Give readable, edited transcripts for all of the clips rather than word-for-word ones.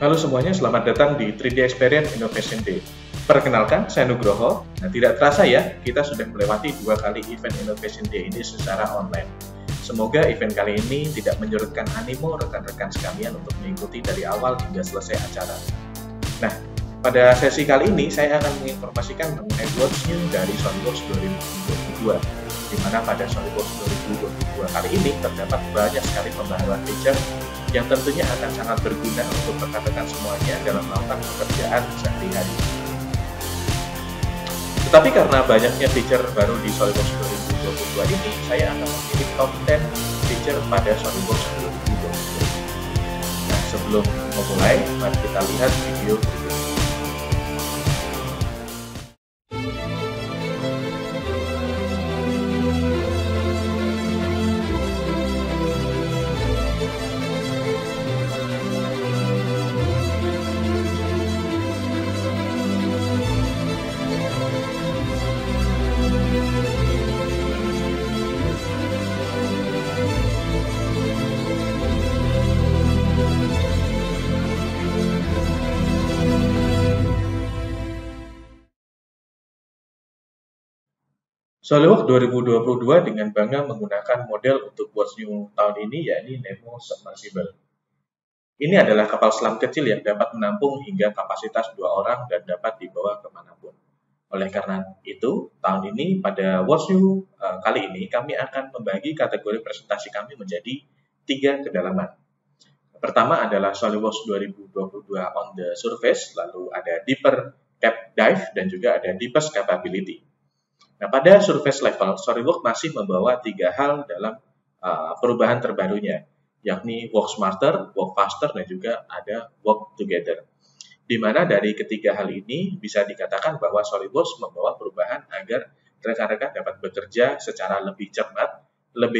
Halo semuanya, selamat datang di 3D Experience Innovation Day. Perkenalkan, saya Nugroho. Nah, tidak terasa ya, kita sudah melewati 2 kali event Innovation Day ini secara online. Semoga event kali ini tidak menyurutkan animo rekan-rekan sekalian untuk mengikuti dari awal hingga selesai acara. Nah, pada sesi kali ini saya akan menginformasikan mengenai what's new dari SolidWorks 2022, di mana pada SolidWorks 2022 kali ini terdapat banyak sekali pembaharuan feature yang tentunya akan sangat berguna untuk rekan-rekan semuanya dalam melakukan pekerjaan sehari-hari. Tetapi karena banyaknya feature baru di SolidWorks 2022 ini, saya akan memilih top 10 feature pada SolidWorks 2022. Nah, sebelum memulai, mari kita lihat video berikut. SolidWorks 2022 dengan bangga menggunakan model untuk what's new tahun ini, yakni Nemo Submersible. Ini adalah kapal selam kecil yang dapat menampung hingga kapasitas 2 orang dan dapat dibawa kemanapun. Oleh karena itu, tahun ini pada what's new kali ini kami akan membagi kategori presentasi kami menjadi 3 kedalaman. Pertama adalah SolidWorks 2022 on the surface, lalu ada deeper cap dive, dan juga ada deepest capability. Nah, pada surface level, SolidWorks masih membawa 3 hal dalam perubahan terbarunya, yakni work smarter, work faster, dan juga ada work together. Di mana dari ketiga hal ini bisa dikatakan bahwa SolidWorks membawa perubahan agar rekan-rekan dapat bekerja secara lebih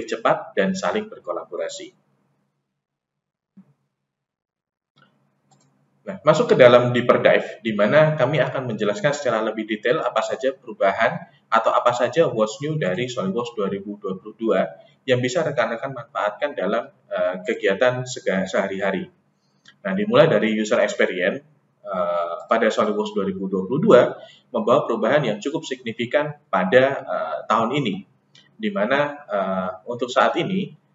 cepat, dan saling berkolaborasi. Nah, masuk ke dalam deeper dive, di mana kami akan menjelaskan secara lebih detail apa saja perubahan atau apa saja what's new dari SolidWorks 2022 yang bisa rekan-rekan manfaatkan dalam kegiatan sehari-hari. Nah, dimulai dari user experience, pada SolidWorks 2022 membawa perubahan yang cukup signifikan pada tahun ini, di mana untuk saat ini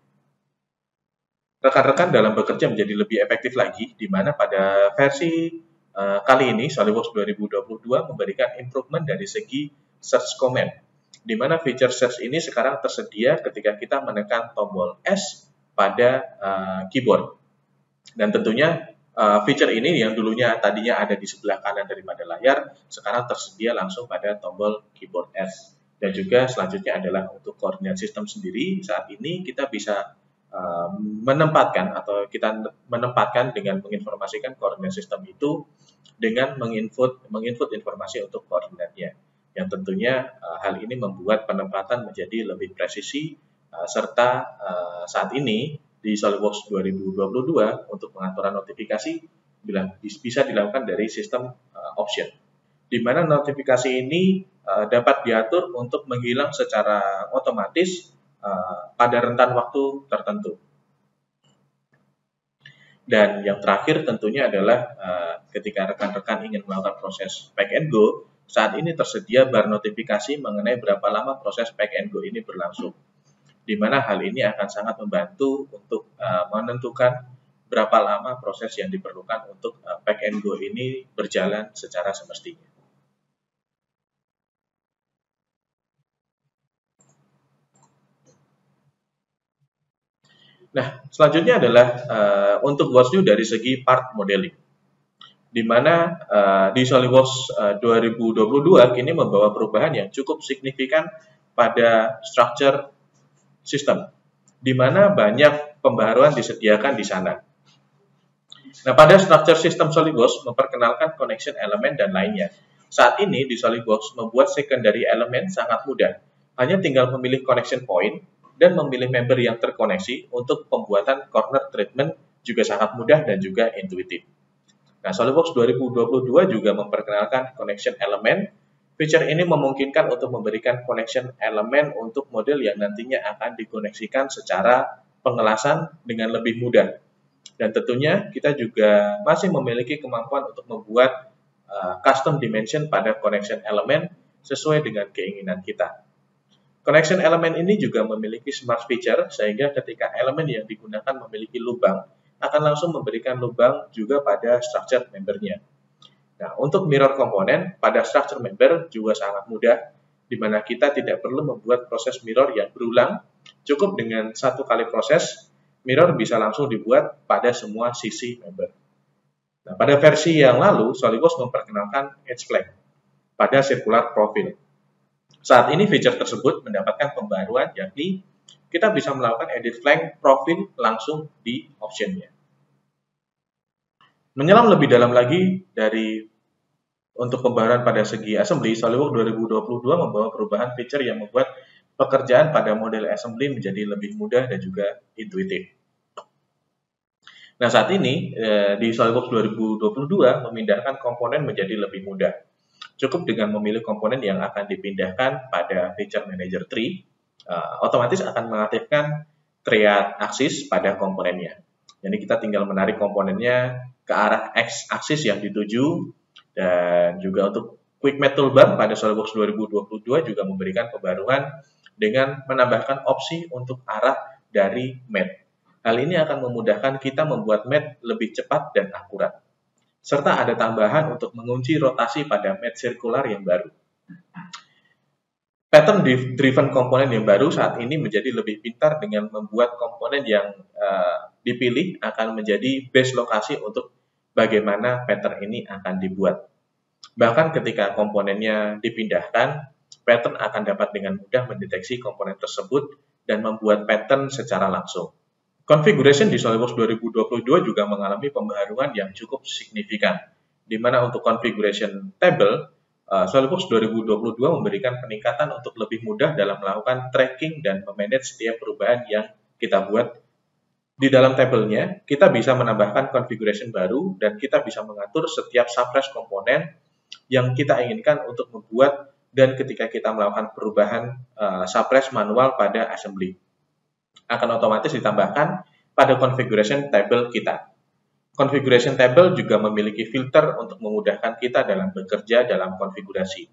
rekan-rekan dalam bekerja menjadi lebih efektif lagi, di mana pada versi kali ini SolidWorks 2022 memberikan improvement dari segi search command, di mana feature search ini sekarang tersedia ketika kita menekan tombol S pada keyboard. Dan tentunya feature ini yang dulunya tadinya ada di sebelah kanan daripada layar, sekarang tersedia langsung pada tombol keyboard S. Dan juga selanjutnya adalah untuk koordinat sistem sendiri, saat ini kita bisa menempatkan dengan menginformasikan koordinat sistem itu dengan menginput informasi untuk koordinatnya, yang tentunya hal ini membuat penempatan menjadi lebih presisi, serta saat ini di SolidWorks 2022 untuk pengaturan notifikasi bisa dilakukan dari sistem option, di mana notifikasi ini dapat diatur untuk menghilang secara otomatis pada rentan waktu tertentu. Dan yang terakhir tentunya adalah ketika rekan-rekan ingin melakukan proses pack and go, saat ini tersedia bar notifikasi mengenai berapa lama proses pack and go ini berlangsung, di mana hal ini akan sangat membantu untuk menentukan berapa lama proses yang diperlukan untuk pack and go ini berjalan secara semestinya. Nah, selanjutnya adalah untuk what's new dari segi part modeling, di mana di SolidWorks 2022 kini membawa perubahan yang cukup signifikan pada structure system, di mana banyak pembaharuan disediakan di sana. Nah, pada structure system SolidWorks memperkenalkan connection element dan lainnya. Saat ini di SolidWorks membuat secondary element sangat mudah, hanya tinggal memilih connection point dan memilih member yang terkoneksi. Untuk pembuatan corner treatment juga sangat mudah dan juga intuitif. Nah, SolidWorks 2022 juga memperkenalkan connection element. Feature ini memungkinkan untuk memberikan connection element untuk model yang nantinya akan dikoneksikan secara pengelasan dengan lebih mudah. Dan tentunya kita juga masih memiliki kemampuan untuk membuat custom dimension pada connection element sesuai dengan keinginan kita. Connection element ini juga memiliki smart feature sehingga ketika elemen yang digunakan memiliki lubang, akan langsung memberikan lubang juga pada structure membernya. Nah, untuk mirror komponen pada structure member juga sangat mudah, di mana kita tidak perlu membuat proses mirror yang berulang, cukup dengan satu kali proses, mirror bisa langsung dibuat pada semua sisi member. Nah, pada versi yang lalu, SolidWorks memperkenalkan edge plane pada circular profile. Saat ini feature tersebut mendapatkan pembaruan, yakni kita bisa melakukan edit flank profil langsung di optionnya. Menyelam lebih dalam lagi untuk pembaruan pada segi assembly, SolidWorks 2022 membawa perubahan feature yang membuat pekerjaan pada model assembly menjadi lebih mudah dan juga intuitif. Nah, saat ini di SolidWorks 2022 memindahkan komponen menjadi lebih mudah. Cukup dengan memilih komponen yang akan dipindahkan pada Feature Manager Tree, otomatis akan mengaktifkan triad axis pada komponennya. Jadi kita tinggal menarik komponennya ke arah X axis yang dituju, dan juga untuk Quick Match Toolbar pada SolidWorks 2022 juga memberikan pembaruan dengan menambahkan opsi untuk arah dari matte. Hal ini akan memudahkan kita membuat matte lebih cepat dan akurat. Serta ada tambahan untuk mengunci rotasi pada matte circular yang baru. Pattern driven komponen yang baru saat ini menjadi lebih pintar dengan membuat komponen yang dipilih akan menjadi base lokasi untuk bagaimana pattern ini akan dibuat. Bahkan ketika komponennya dipindahkan, pattern akan dapat dengan mudah mendeteksi komponen tersebut dan membuat pattern secara langsung. Configuration di SolidWorks 2022 juga mengalami pembaruan yang cukup signifikan, di mana untuk configuration table, SolidWorks 2022 memberikan peningkatan untuk lebih mudah dalam melakukan tracking dan memanage setiap perubahan yang kita buat. Di dalam tabelnya, kita bisa menambahkan configuration baru dan kita bisa mengatur setiap subclass komponen yang kita inginkan untuk membuat dan ketika kita melakukan perubahan subclass manual pada assembly. Akan otomatis ditambahkan pada configuration table kita. Configuration table juga memiliki filter untuk memudahkan kita dalam bekerja dalam konfigurasi.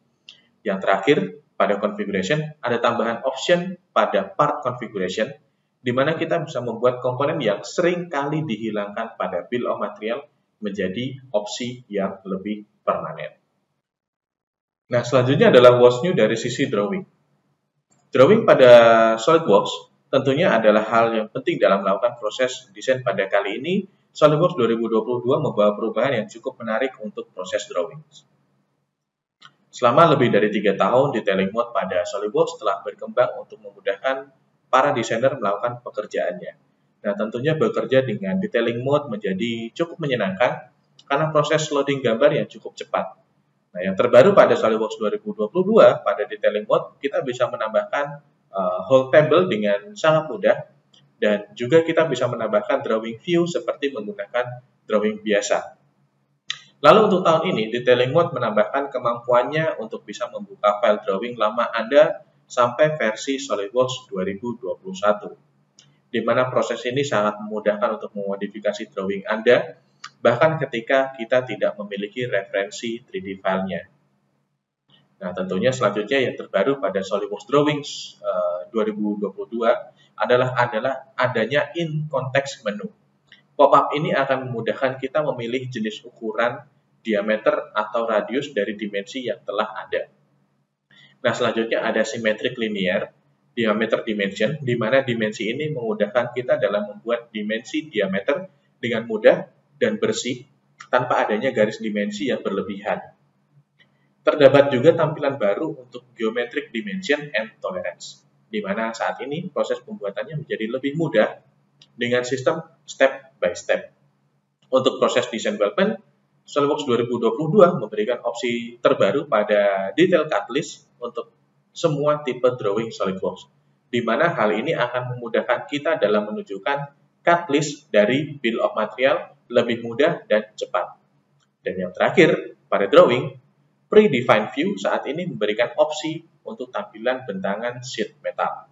Yang terakhir, pada configuration ada tambahan option pada part configuration, di mana kita bisa membuat komponen yang sering kali dihilangkan pada bill of material menjadi opsi yang lebih permanen. Nah, selanjutnya adalah what's new dari sisi drawing. Drawing pada SolidWorks tentunya adalah hal yang penting dalam melakukan proses desain. Pada kali ini, SolidWorks 2022 membawa perubahan yang cukup menarik untuk proses drawing. Selama lebih dari 3 tahun, detailing mode pada SolidWorks telah berkembang untuk memudahkan para desainer melakukan pekerjaannya. Nah, tentunya bekerja dengan detailing mode menjadi cukup menyenangkan karena proses loading gambar yang cukup cepat. Nah, yang terbaru pada SolidWorks 2022, pada detailing mode, kita bisa menambahkan whole table dengan sangat mudah, dan juga kita bisa menambahkan drawing view seperti menggunakan drawing biasa. Lalu untuk tahun ini, detailing mode menambahkan kemampuannya untuk bisa membuka file drawing lama Anda sampai versi SolidWorks 2021, di mana proses ini sangat memudahkan untuk memodifikasi drawing Anda, bahkan ketika kita tidak memiliki referensi 3D filenya. Nah, tentunya selanjutnya yang terbaru pada SolidWorks Drawings 2022 adalah adanya in context menu. Pop-up ini akan memudahkan kita memilih jenis ukuran, diameter, atau radius dari dimensi yang telah ada. Nah, selanjutnya ada symmetric linear diameter dimension, di mana dimensi ini memudahkan kita dalam membuat dimensi diameter dengan mudah dan bersih, tanpa adanya garis dimensi yang berlebihan. Terdapat juga tampilan baru untuk geometric dimension and tolerance, di mana saat ini proses pembuatannya menjadi lebih mudah dengan sistem step by step. Untuk proses desain development, SolidWorks 2022 memberikan opsi terbaru pada detail cut list untuk semua tipe drawing SolidWorks, di mana hal ini akan memudahkan kita dalam menunjukkan cut list dari bill of material lebih mudah dan cepat. Dan yang terakhir, pada drawing, predefined view saat ini memberikan opsi untuk tampilan bentangan sheet metal.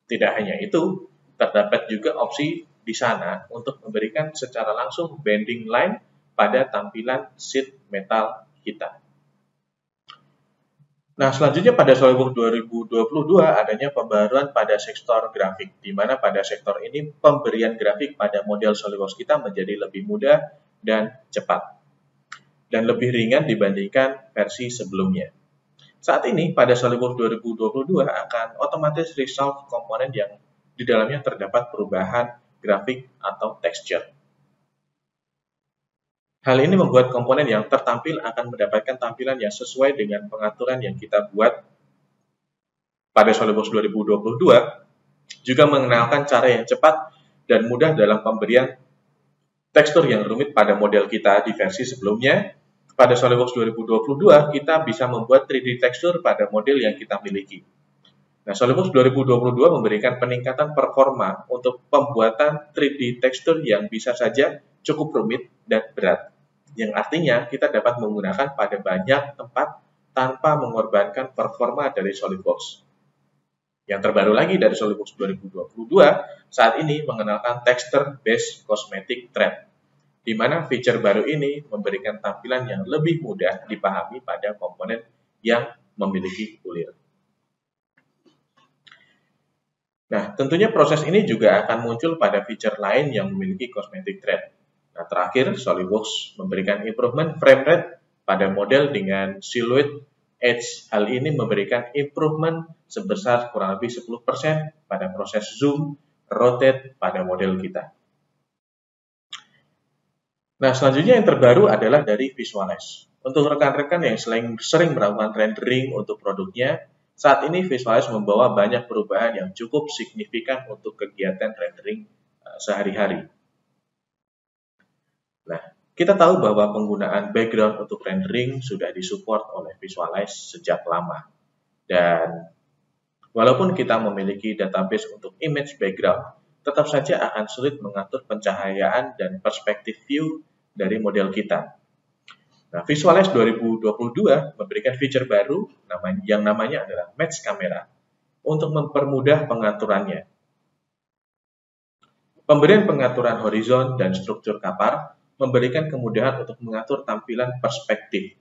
Tidak hanya itu, terdapat juga opsi di sana untuk memberikan secara langsung bending line pada tampilan sheet metal kita. Nah, selanjutnya pada SolidWorks 2022 adanya pembaruan pada sektor grafik, di mana pada sektor ini pemberian grafik pada model SolidWorks kita menjadi lebih mudah dan cepat, dan lebih ringan dibandingkan versi sebelumnya. Saat ini pada SolidWorks 2022 akan otomatis resolve komponen yang di dalamnya terdapat perubahan grafik atau texture. Hal ini membuat komponen yang tertampil akan mendapatkan tampilan yang sesuai dengan pengaturan yang kita buat pada SolidWorks 2022, juga mengenalkan cara yang cepat dan mudah dalam pemberian tekstur yang rumit pada model kita di versi sebelumnya. Pada SolidWorks 2022, kita bisa membuat 3D tekstur pada model yang kita miliki. Nah, SolidWorks 2022 memberikan peningkatan performa untuk pembuatan 3D tekstur yang bisa saja cukup rumit dan berat, yang artinya kita dapat menggunakan pada banyak tempat tanpa mengorbankan performa dari SolidWorks. Yang terbaru lagi dari SolidWorks 2022 saat ini mengenalkan Texture Based Cosmetic Thread, di mana fitur baru ini memberikan tampilan yang lebih mudah dipahami pada komponen yang memiliki kulir. Nah, tentunya proses ini juga akan muncul pada fitur lain yang memiliki cosmetic thread. Nah, terakhir, SolidWorks memberikan improvement frame rate pada model dengan silhouette edge. Hal ini memberikan improvement sebesar kurang lebih 10% pada proses zoom, rotate pada model kita. Nah, selanjutnya yang terbaru adalah dari Visualize. Untuk rekan-rekan yang sering melakukan rendering untuk produknya, saat ini Visualize membawa banyak perubahan yang cukup signifikan untuk kegiatan rendering sehari-hari. Nah, kita tahu bahwa penggunaan background untuk rendering sudah disupport oleh Visualize sejak lama. Dan walaupun kita memiliki database untuk image background, tetap saja akan sulit mengatur pencahayaan dan perspektif view dari model kita. Nah, Visualize 2022 memberikan fitur baru yang namanya adalah Match Camera untuk mempermudah pengaturannya. Pemberian pengaturan horizon dan struktur kapar memberikan kemudahan untuk mengatur tampilan perspektif.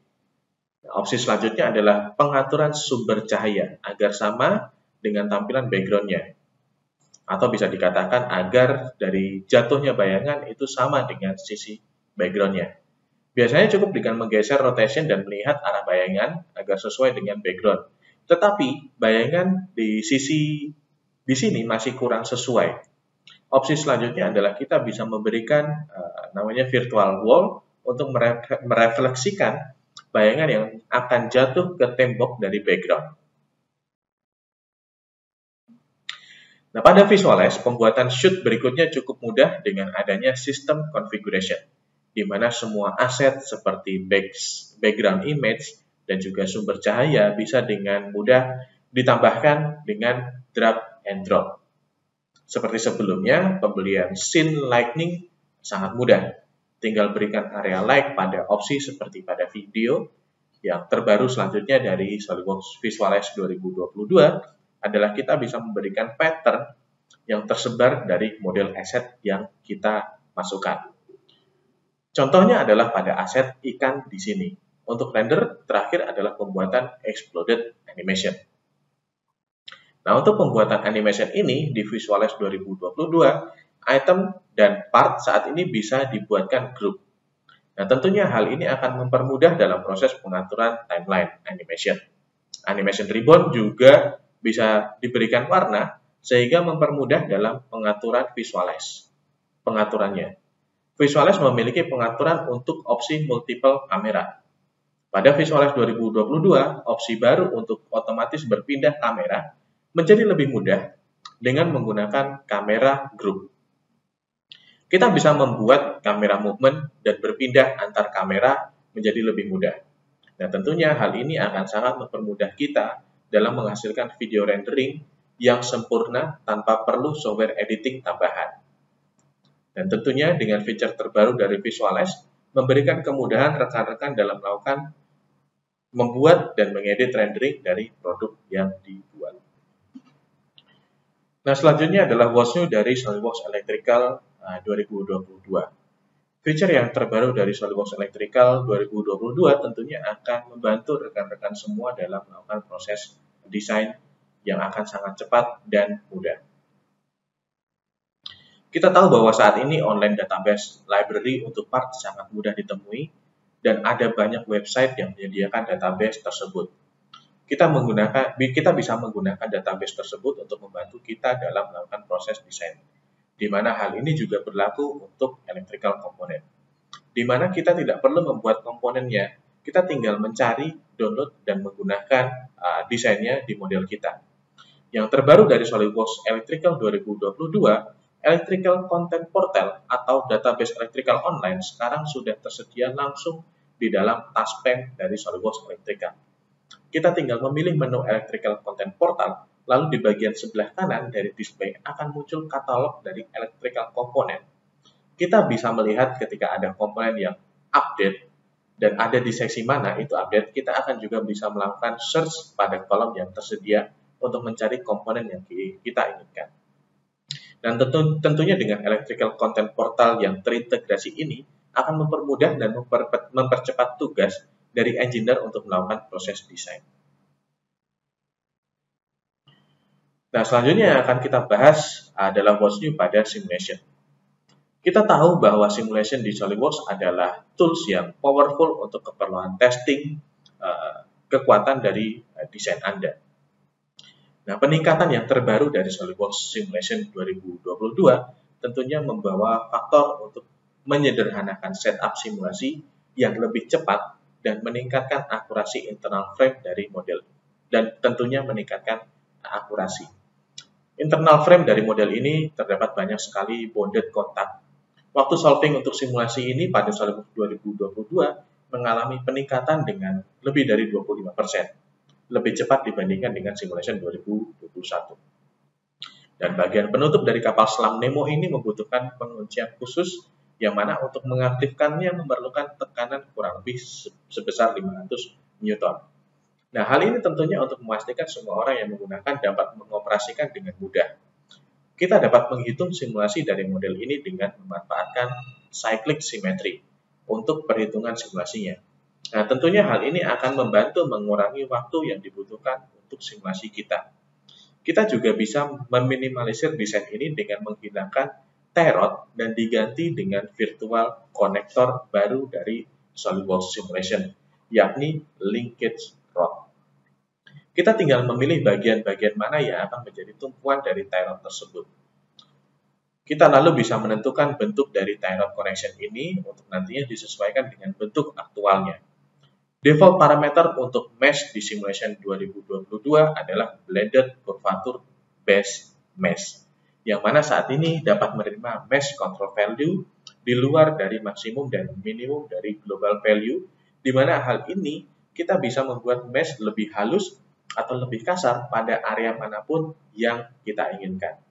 Nah, opsi selanjutnya adalah pengaturan sumber cahaya agar sama dengan tampilan background-nya. Atau bisa dikatakan agar dari jatuhnya bayangan itu sama dengan sisi background-nya. Biasanya cukup dengan menggeser rotation dan melihat arah bayangan agar sesuai dengan background. Tetapi bayangan di sini masih kurang sesuai. Opsi selanjutnya adalah kita bisa memberikan namanya virtual wall untuk merefleksikan bayangan yang akan jatuh ke tembok dari background. Nah, pada Visualize, pembuatan shoot berikutnya cukup mudah dengan adanya sistem configuration, di mana semua aset seperti background image dan juga sumber cahaya bisa dengan mudah ditambahkan dengan drag and drop. Seperti sebelumnya, pembelian scene lighting sangat mudah. Tinggal berikan area light pada opsi seperti pada video. Yang terbaru selanjutnya dari SolidWorks Visualize 2022 adalah kita bisa memberikan pattern yang tersebar dari model aset yang kita masukkan. Contohnya adalah pada aset ikan di sini. Untuk render, terakhir adalah pembuatan exploded animation. Nah, untuk pembuatan animation ini di Visualize 2022, item dan part saat ini bisa dibuatkan grup. Nah, tentunya hal ini akan mempermudah dalam proses pengaturan timeline animation. Animation ribbon juga bisa diberikan warna sehingga mempermudah dalam pengaturan Visualize. Pengaturannya. Visualize memiliki pengaturan untuk opsi multiple kamera. Pada Visualize 2022, opsi baru untuk otomatis berpindah kamera menjadi lebih mudah dengan menggunakan kamera group. Kita bisa membuat kamera movement dan berpindah antar kamera menjadi lebih mudah. Dan tentunya hal ini akan sangat mempermudah kita dalam menghasilkan video rendering yang sempurna tanpa perlu software editing tambahan. Dan tentunya dengan fitur terbaru dari Visualize memberikan kemudahan rekan-rekan dalam melakukan membuat dan mengedit rendering dari produk yang dibuat. Nah, selanjutnya adalah What's New dari SolidWorks Electrical 2022. Feature yang terbaru dari SolidWorks Electrical 2022 tentunya akan membantu rekan-rekan semua dalam melakukan proses desain yang akan sangat cepat dan mudah. Kita tahu bahwa saat ini online database library untuk part sangat mudah ditemui dan ada banyak website yang menyediakan database tersebut. Kita bisa menggunakan database tersebut untuk membantu kita dalam melakukan proses desain, di mana hal ini juga berlaku untuk electrical component, di mana kita tidak perlu membuat komponennya, kita tinggal mencari, download, dan menggunakan desainnya di model kita. Yang terbaru dari SolidWorks Electrical 2022, Electrical Content Portal atau database electrical online sekarang sudah tersedia langsung di dalam taskpane dari SolidWorks Electrical. Kita tinggal memilih menu Electrical Content Portal, lalu di bagian sebelah kanan dari display akan muncul katalog dari electrical component. Kita bisa melihat ketika ada komponen yang update dan ada di seksi mana itu update, kita akan juga bisa melakukan search pada kolom yang tersedia untuk mencari komponen yang kita inginkan. Dan tentunya dengan Electrical Content Portal yang terintegrasi ini akan mempermudah dan mempercepat tugas dari engineer untuk melakukan proses desain. Nah, selanjutnya yang akan kita bahas adalah what's new pada simulation. Kita tahu bahwa simulation di SolidWorks adalah tools yang powerful untuk keperluan testing kekuatan dari desain Anda. Nah, peningkatan yang terbaru dari SolidWorks Simulation 2022 tentunya membawa faktor untuk menyederhanakan setup simulasi yang lebih cepat dan meningkatkan akurasi internal frame dari model, dan tentunya meningkatkan akurasi. Internal frame dari model ini terdapat banyak sekali bonded kontak. Waktu solving untuk simulasi ini pada SolidWorks 2022 mengalami peningkatan dengan lebih dari 25%. Lebih cepat dibandingkan dengan simulation 2021. Dan bagian penutup dari kapal selam Nemo ini membutuhkan penguncian khusus yang mana untuk mengaktifkannya memerlukan tekanan kurang lebih sebesar 500 Newton. Nah, hal ini tentunya untuk memastikan semua orang yang menggunakan dapat mengoperasikan dengan mudah. Kita dapat menghitung simulasi dari model ini dengan memanfaatkan cyclic symmetry untuk perhitungan simulasinya. Nah, tentunya hal ini akan membantu mengurangi waktu yang dibutuhkan untuk simulasi kita. Kita juga bisa meminimalisir desain ini dengan menghilangkan tie rod dan diganti dengan virtual connector baru dari SolidWorks Simulation, yakni linkage rod. Kita tinggal memilih bagian-bagian mana yang akan menjadi tumpuan dari tie rod tersebut. Kita lalu bisa menentukan bentuk dari tie rod connection ini untuk nantinya disesuaikan dengan bentuk aktualnya. Default parameter untuk mesh di simulation 2022 adalah blended curvature based mesh, yang mana saat ini dapat menerima mesh control value di luar dari maksimum dan minimum dari global value, di mana hal ini kita bisa membuat mesh lebih halus atau lebih kasar pada area manapun yang kita inginkan.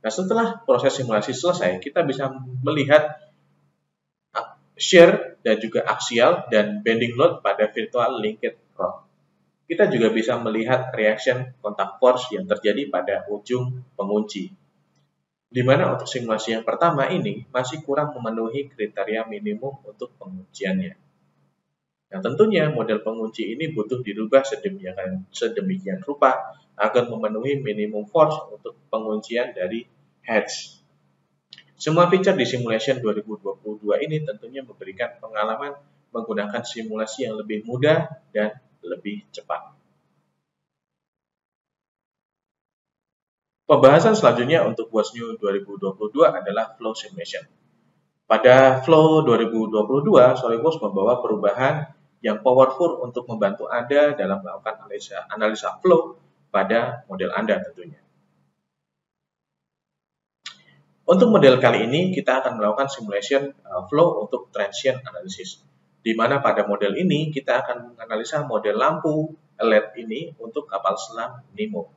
Nah, setelah proses simulasi selesai, kita bisa melihat shear dan juga aksial dan bending load pada virtual linked rod. Kita juga bisa melihat reaction contact force yang terjadi pada ujung pengunci. Di mana untuk simulasi yang pertama ini masih kurang memenuhi kriteria minimum untuk pengunciannya. Nah, tentunya model pengunci ini butuh dirubah sedemikian rupa agar memenuhi minimum force untuk penguncian dari heads. Semua feature di Simulation 2022 ini tentunya memberikan pengalaman menggunakan simulasi yang lebih mudah dan lebih cepat. Pembahasan selanjutnya untuk What's New 2022 adalah Flow Simulation. Pada Flow 2022, SolidWorks membawa perubahan yang powerful untuk membantu Anda dalam melakukan analisa flow pada model Anda tentunya. Untuk model kali ini, kita akan melakukan simulation flow untuk transient analysis, di mana pada model ini kita akan menganalisa model lampu LED ini untuk kapal selam Nemo.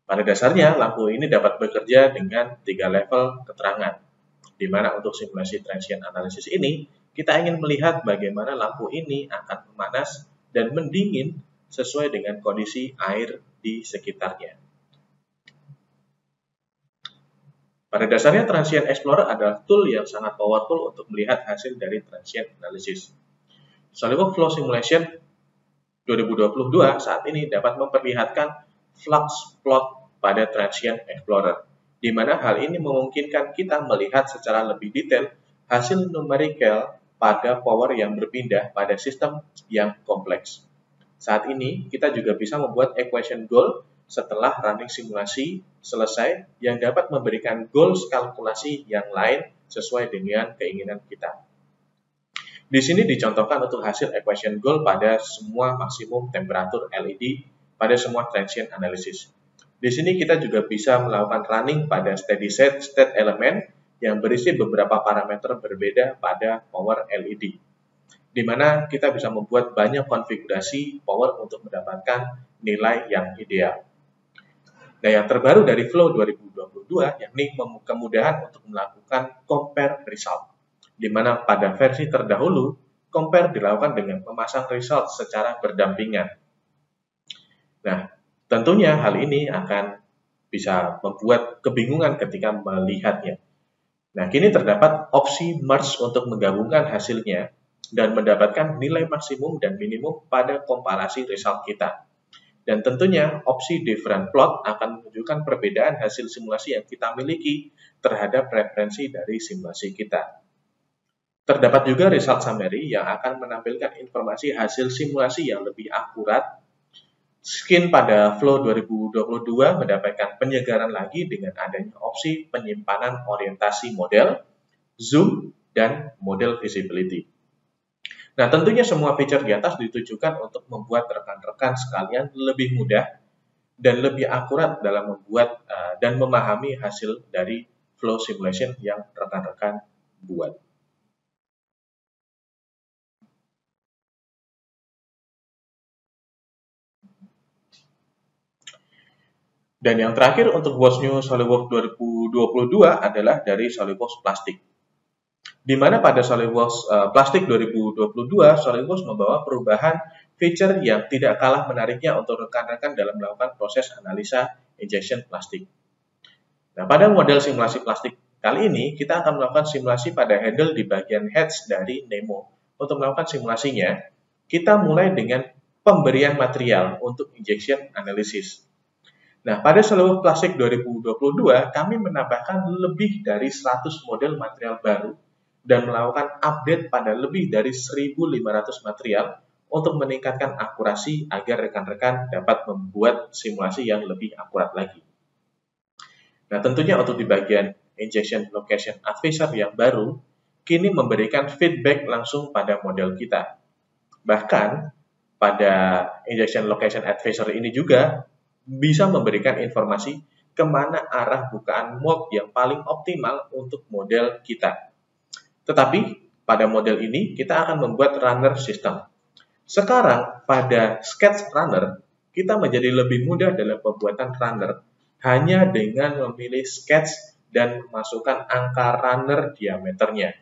Pada dasarnya, lampu ini dapat bekerja dengan 3 level keterangan, di mana untuk simulasi transient analysis ini, kita ingin melihat bagaimana lampu ini akan memanas dan mendingin sesuai dengan kondisi air di sekitarnya. Pada dasarnya Transient Explorer adalah tool yang sangat powerful untuk melihat hasil dari transient analysis. SolidWorks Flow Simulation 2022 saat ini dapat memperlihatkan flux plot pada Transient Explorer, di mana hal ini memungkinkan kita melihat secara lebih detail hasil numerical pada power yang berpindah pada sistem yang kompleks. Saat ini, kita juga bisa membuat equation goal setelah running simulasi selesai yang dapat memberikan goals kalkulasi yang lain sesuai dengan keinginan kita. Di sini dicontohkan untuk hasil equation goal pada semua maksimum temperatur LED pada semua transient analysis. Di sini kita juga bisa melakukan running pada steady state element yang berisi beberapa parameter berbeda pada power LED, di mana kita bisa membuat banyak konfigurasi power untuk mendapatkan nilai yang ideal. Nah, yang terbaru dari Flow 2022 yakni kemudahan untuk melakukan compare result, di mana pada versi terdahulu, compare dilakukan dengan memasang result secara berdampingan. Nah, tentunya hal ini akan bisa membuat kebingungan ketika melihatnya. Nah, kini terdapat opsi merge untuk menggabungkan hasilnya dan mendapatkan nilai maksimum dan minimum pada komparasi result kita. Dan tentunya opsi different plot akan menunjukkan perbedaan hasil simulasi yang kita miliki terhadap referensi dari simulasi kita. Terdapat juga result summary yang akan menampilkan informasi hasil simulasi yang lebih akurat. Skin pada Flow 2022 mendapatkan penyegaran lagi dengan adanya opsi penyimpanan orientasi model, zoom, dan model visibility. Nah, tentunya semua feature di atas ditujukan untuk membuat rekan-rekan sekalian lebih mudah dan lebih akurat dalam membuat dan memahami hasil dari flow simulation yang rekan-rekan buat. Dan yang terakhir untuk What's New SolidWorks 2022 adalah dari SolidWorks Plastic. Di mana pada SolidWorks Plastic 2022, SolidWorks membawa perubahan feature yang tidak kalah menariknya untuk rekan-rekan dalam melakukan proses analisa injection plastik. Nah, pada model simulasi plastik kali ini, kita akan melakukan simulasi pada handle di bagian heads dari Nemo. Untuk melakukan simulasinya, kita mulai dengan pemberian material untuk injection analysis. Nah, pada SolidWorks Plastic 2022, kami menambahkan lebih dari 100 model material baru dan melakukan update pada lebih dari 1.500 material untuk meningkatkan akurasi agar rekan-rekan dapat membuat simulasi yang lebih akurat lagi. Nah, tentunya untuk di bagian Injection Location Advisor yang baru, kini memberikan feedback langsung pada model kita. Bahkan, pada Injection Location Advisor ini juga bisa memberikan informasi kemana arah bukaan mold yang paling optimal untuk model kita. Tetapi, pada model ini, kita akan membuat runner system. Sekarang, pada sketch runner, kita menjadi lebih mudah dalam pembuatan runner hanya dengan memilih sketch dan memasukkan angka runner diameternya.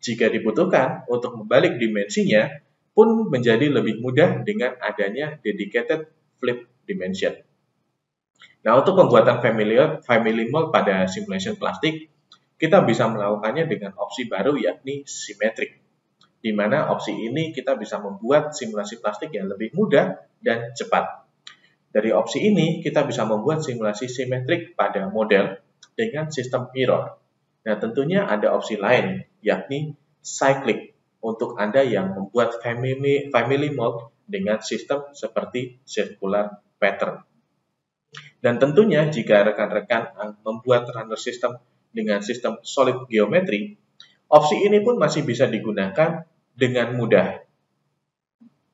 Jika dibutuhkan, untuk membalik dimensinya pun menjadi lebih mudah dengan adanya dedicated flip dimension. Nah, untuk pembuatan family mold pada simulation plastik, kita bisa melakukannya dengan opsi baru yakni symmetric, di mana opsi ini kita bisa membuat simulasi plastik yang lebih mudah dan cepat. Dari opsi ini, kita bisa membuat simulasi simetrik pada model dengan sistem mirror. Nah, tentunya ada opsi lain, yakni cyclic, untuk Anda yang membuat family mold dengan sistem seperti circular pattern. Dan tentunya, jika rekan-rekan membuat runner system dengan sistem solid geometry, opsi ini pun masih bisa digunakan dengan mudah.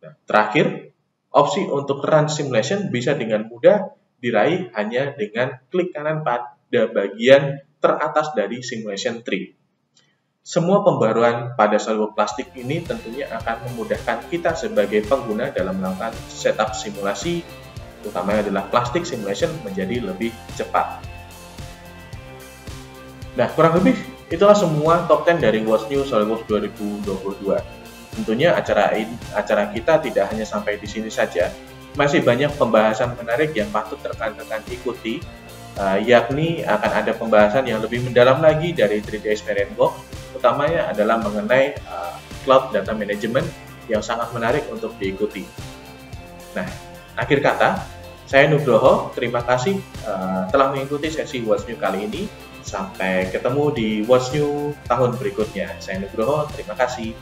Nah, terakhir, opsi untuk run simulation bisa dengan mudah diraih hanya dengan klik kanan pada bagian teratas dari simulation tree. Semua pembaruan pada SolidWorks Plastic ini tentunya akan memudahkan kita sebagai pengguna dalam melakukan setup simulasi, utamanya adalah plastic simulation menjadi lebih cepat. Nah, kurang lebih itulah semua top 10 dari What's New SolidWorks 2022. Tentunya acara kita tidak hanya sampai di sini saja. Masih banyak pembahasan menarik yang patut rekan-rekan ikuti yakni akan ada pembahasan yang lebih mendalam lagi dari 3D Experience Box, utamanya adalah mengenai Cloud Data Management yang sangat menarik untuk diikuti. Nah, akhir kata, saya Nugroho, terima kasih telah mengikuti sesi What's New kali ini. Sampai ketemu di What's New tahun berikutnya. Saya Nugroho, terima kasih.